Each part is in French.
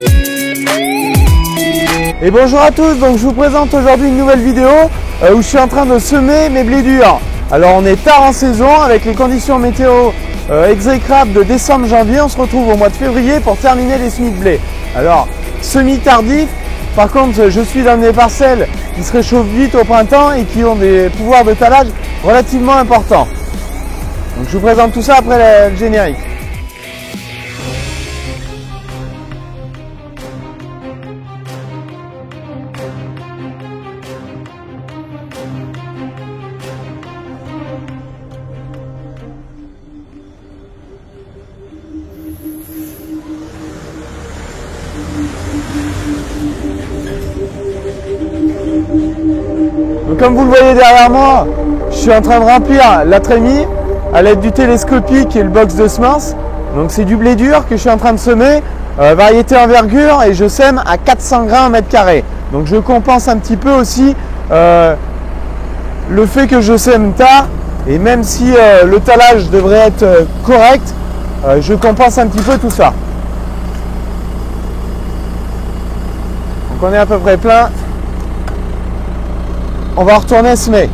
Et bonjour à tous, donc je vous présente aujourd'hui une nouvelle vidéo où je suis en train de semer mes blés durs. Alors on est tard en saison avec les conditions météo exécrables de décembre-janvier, on se retrouve au mois de février pour terminer les semis de blé. Alors semi-tardif, par contre je suis dans des parcelles qui se réchauffent vite au printemps et qui ont des pouvoirs de talage relativement importants. Donc je vous présente tout ça après le générique. Donc comme vous le voyez derrière moi, je suis en train de remplir la trémie à l'aide du télescopique et le box de semences. Donc c'est du blé dur que je suis en train de semer, variété envergure, et je sème à 400 grains au mètre carré. Donc je compense un petit peu aussi le fait que je sème tard, et même si le talage devrait être correct, je compense un petit peu tout ça. Donc on est à peu près plein. On va retourner semer.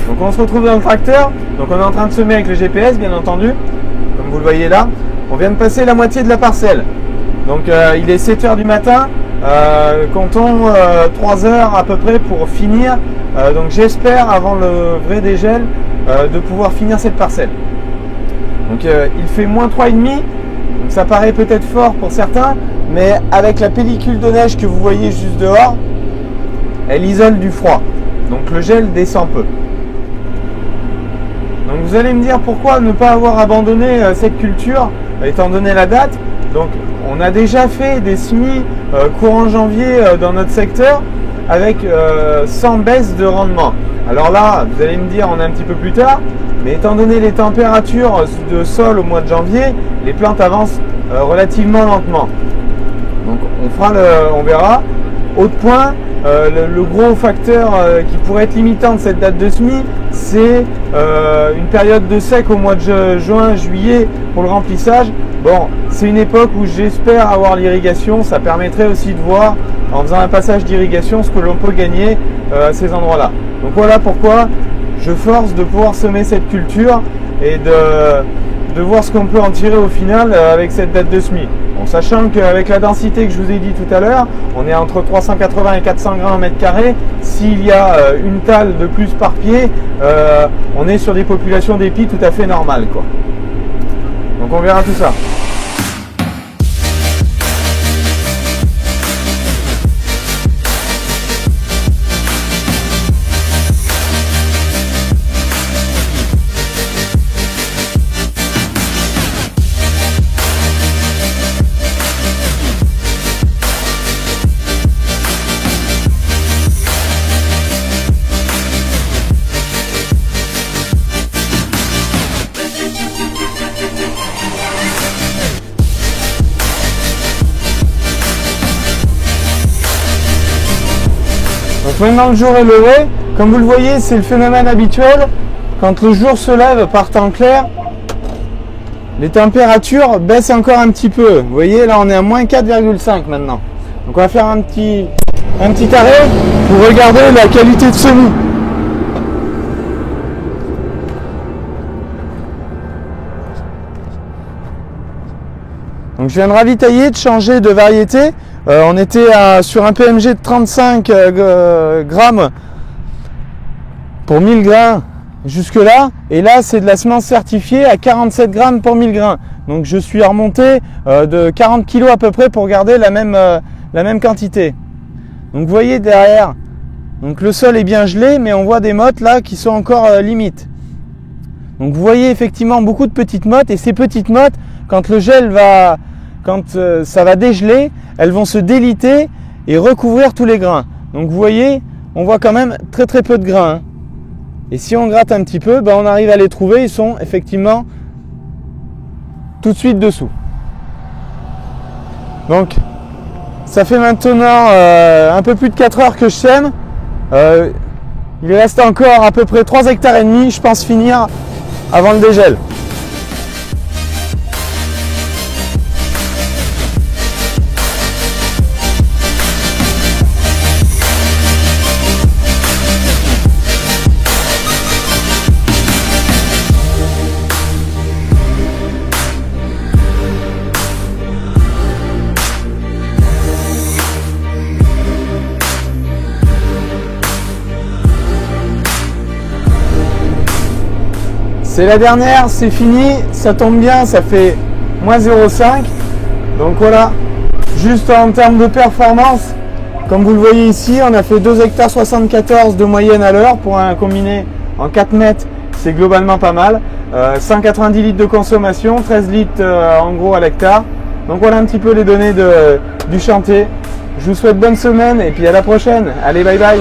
Donc on se retrouve dans le tracteur, donc on est en train de semer avec le GPS bien entendu, comme vous le voyez là. On vient de passer la moitié de la parcelle. Donc il est 7 h du matin, comptons 3 heures à peu près pour finir. Donc j'espère avant le vrai dégel de pouvoir finir cette parcelle. Donc il fait moins 3,5, donc ça paraît peut-être fort pour certains, mais avec la pellicule de neige que vous voyez juste dehors, elle isole du froid. Donc le gel descend peu. Donc vous allez me dire pourquoi ne pas avoir abandonné cette culture étant donné la date. Donc on a déjà fait des semis courant janvier dans notre secteur avec sans baisse de rendement. Alors là vous allez me dire on est un petit peu plus tard, mais étant donné les températures de sol au mois de janvier, les plantes avancent relativement lentement. Donc on verra. Autre point, le gros facteur qui pourrait être limitant de cette date de semis, c'est une période de sec au mois de juin, juillet pour le remplissage. Bon, c'est une époque où j'espère avoir l'irrigation, ça permettrait aussi de voir en faisant un passage d'irrigation ce que l'on peut gagner à ces endroits-là. Donc voilà pourquoi je force de pouvoir semer cette culture et de voir ce qu'on peut en tirer au final avec cette date de semis. Bon, sachant qu'avec la densité que je vous ai dit tout à l'heure, on est entre 380 et 400 grains au mètre carré. S'il y a une talle de plus par pied, on est sur des populations d'épis tout à fait normales, quoi. Donc on verra tout ça. Donc maintenant le jour est levé, comme vous le voyez c'est le phénomène habituel, quand le jour se lève par temps clair, les températures baissent encore un petit peu. Vous voyez là on est à moins 4,5 maintenant. Donc on va faire un petit arrêt pour regarder la qualité de semis. Donc je viens de ravitailler, de changer de variété. On était sur un PMG de 35 grammes pour 1000 grains jusque là, et là c'est de la semence certifiée à 47 grammes pour 1000 grains. Donc je suis remonté de 40 kg à peu près pour garder la même quantité. Donc vous voyez derrière, donc le sol est bien gelé, mais on voit des mottes là qui sont encore limites. Donc vous voyez effectivement beaucoup de petites mottes, et ces petites mottes, quand le gel va, ça va dégeler, elles vont se déliter et recouvrir tous les grains. Donc vous voyez, on voit quand même très très peu de grains. Et si on gratte un petit peu, ben on arrive à les trouver. Ils sont effectivement tout de suite dessous. Donc ça fait maintenant un peu plus de 4 heures que je sème. Il reste encore à peu près 3 hectares et demi. Je pense finir avant le dégel. C'est la dernière, c'est fini, ça tombe bien, ça fait moins 0,5. Donc voilà, juste en termes de performance, comme vous le voyez ici, on a fait 2,74 hectares de moyenne à l'heure pour un combiné en 4 mètres, c'est globalement pas mal. 190 litres de consommation, 13 litres en gros à l'hectare. Donc voilà un petit peu les données du chantier. Je vous souhaite bonne semaine et puis à la prochaine. Allez, bye bye.